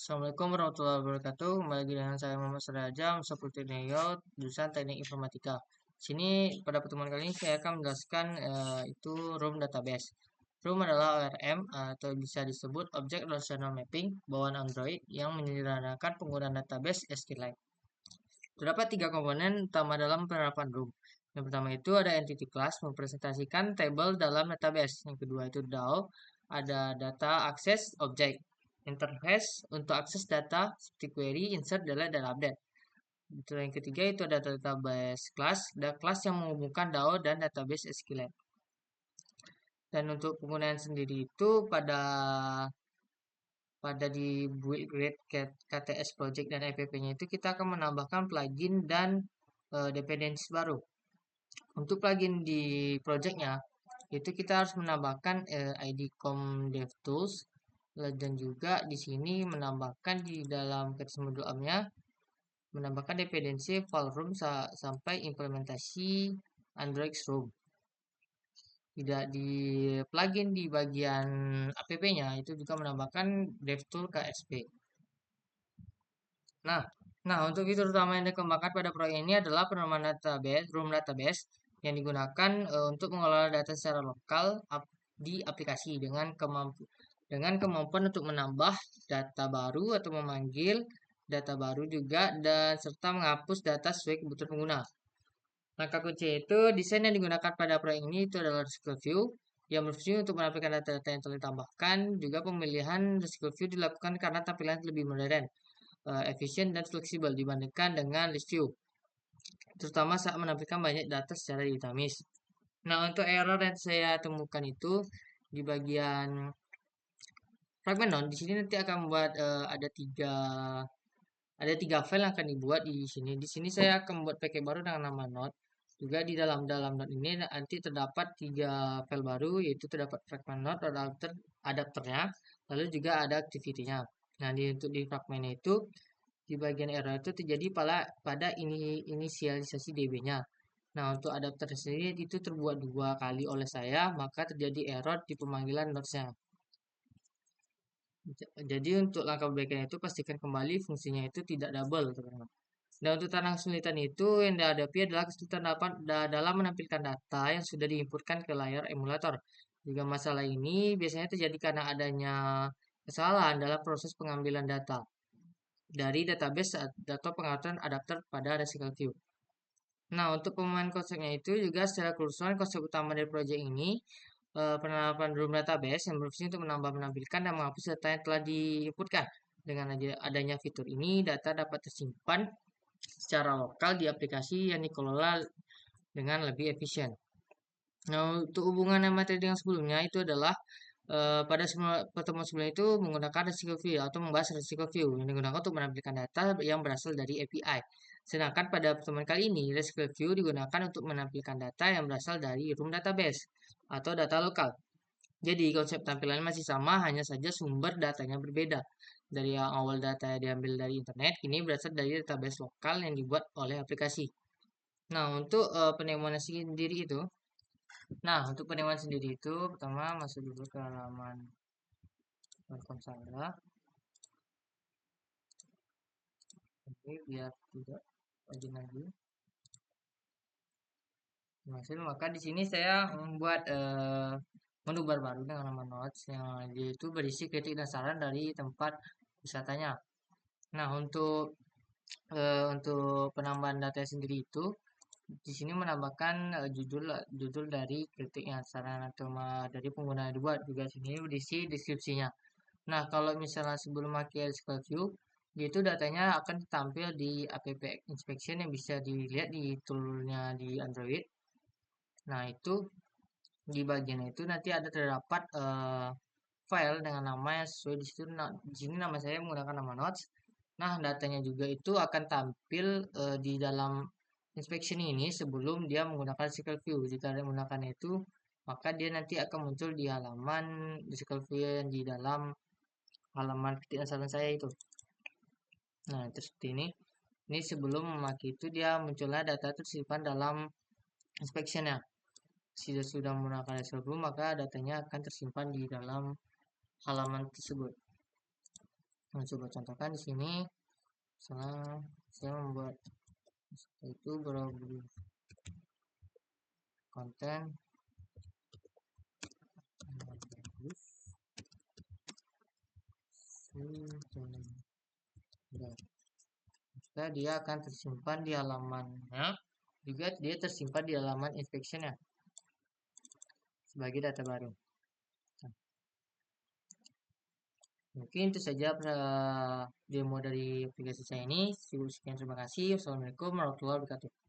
Assalamualaikum warahmatullahi wabarakatuh. Kembali lagi dengan saya Muhammad Serajam, seperti layout jurusan Teknik Informatika. Sini pada pertemuan kali ini saya akan menjelaskan itu room database. Room adalah ORM atau bisa disebut Object Relational Mapping bawaan Android yang menyederhanakan penggunaan database SQLite. Terdapat tiga komponen utama dalam penerapan room. Yang pertama itu ada entity class mempresentasikan table dalam database. Yang kedua itu DAO, ada data access object. Interface untuk akses data seperti query, insert, delete, dan update. Yang ketiga itu ada database class, ada kelas yang menghubungkan DAO dan database SQLite. Dan untuk penggunaan sendiri itu pada di build create KTS project dan EPP-nya itu kita akan menambahkan plugin dan dependencies baru. Untuk plugin di projectnya itu kita harus menambahkan ID com devtools dan juga di sini menambahkan di dalam KTS modul AM-nya menambahkan dependensi file room sampai implementasi Android Room. Tidak di plugin di bagian app-nya itu juga menambahkan DevTool KSP. Nah, untuk fitur utama yang dikembangkan pada proyek ini adalah penanaman database, room database yang digunakan untuk mengelola data secara lokal di aplikasi dengan kemampuan untuk menambah data baru atau memanggil data baru juga dan serta menghapus data sesuai kebutuhan pengguna. Langkah kunci itu desain yang digunakan pada proyek ini itu adalah SQL View yang berfungsi untuk menampilkan data-data yang telah ditambahkan. Juga pemilihan SQL View dilakukan karena tampilan lebih modern, efisien dan fleksibel dibandingkan dengan list view, terutama saat menampilkan banyak data secara dinamis. Nah, untuk error yang saya temukan itu di bagian fragment non, di sini nanti akan membuat ada tiga file yang akan dibuat di sini. Di sini saya akan membuat paket baru dengan nama node. Juga di dalam node ini nanti terdapat tiga file baru, yaitu terdapat fragment node, adapternya, lalu juga ada activity-nya. Nah, untuk di fragment itu di bagian error itu terjadi pada inisialisasi DB-nya. Nah, untuk adapter sendiri itu terbuat dua kali oleh saya, maka terjadi error di pemanggilan nodes-nya. Jadi untuk langkah perbaikan itu pastikan kembali fungsinya itu tidak double, teman-teman. Dan untuk tanah kesulitan itu yang dihadapi adalah kesulitan dalam menampilkan data yang sudah diinputkan ke layar emulator. Juga masalah ini biasanya terjadi karena adanya kesalahan dalam proses pengambilan data dari database atau pengaturan adapter pada SQL View. Nah, untuk pemahaman konsepnya itu juga secara keseluruhan konsep utama dari proyek ini penerapan room database yang berfungsi untuk menampilkan dan menghapus data yang telah diinputkan. Dengan adanya fitur ini, data dapat tersimpan secara lokal di aplikasi yang dikelola dengan lebih efisien. Nah, untuk hubungan yang materi dengan sebelumnya itu adalah pada pertemuan sebelumnya itu menggunakan resiko view atau membahas resiko view yang digunakan untuk menampilkan data yang berasal dari API. Sedangkan pada pertemuan kali ini, resiko view digunakan untuk menampilkan data yang berasal dari room database atau data lokal. Jadi konsep tampilan masih sama, hanya saja sumber datanya berbeda. Dari yang awal data diambil dari internet, ini berasal dari database lokal yang dibuat oleh aplikasi. Nah, untuk penemuan sendiri itu, untuk penemuan sendiri itu, pertama masuk dulu ke halaman welcome saya. Oke, biar tidak lagi. Hasil, maka di sini saya membuat menu baru dengan nama notes yang itu berisi kritik dan saran dari tempat wisatanya. Nah, untuk penambahan data sendiri itu di sini menambahkan judul dari kritiknya, saran atau dari pengguna yang dibuat, juga sini berisi deskripsinya. Nah, kalau misalnya sebelum pakai SQL View, itu datanya akan tampil di app inspection yang bisa dilihat di toolnya di Android. Nah, itu di bagian itu nanti ada terdapat file dengan nama yang sesuai di situ. Nah, di sini nama saya menggunakan nama notes. Nah, datanya juga itu akan tampil di dalam inspection ini sebelum dia menggunakan SQL View. Jika dia menggunakan itu, maka dia nanti akan muncul di halaman SQL View yang di dalam halaman ketik saran saya itu. Nah, itu seperti ini. Ini sebelum memakai itu dia munculnya data itu disimpan dalam inspection-nya. Jika sudah menggunakan SQL View, maka datanya akan tersimpan di dalam halaman tersebut. Coba contohkan di sini, misalnya saya membuat itu berbagi konten bagus sudah, maka dia akan tersimpan di halamannya, juga dia tersimpan di halaman inspection ya sebagai data baru. Nah, mungkin itu saja demo dari aplikasi saya ini. Sekian, terima kasih. Wassalamualaikum warahmatullahi wabarakatuh.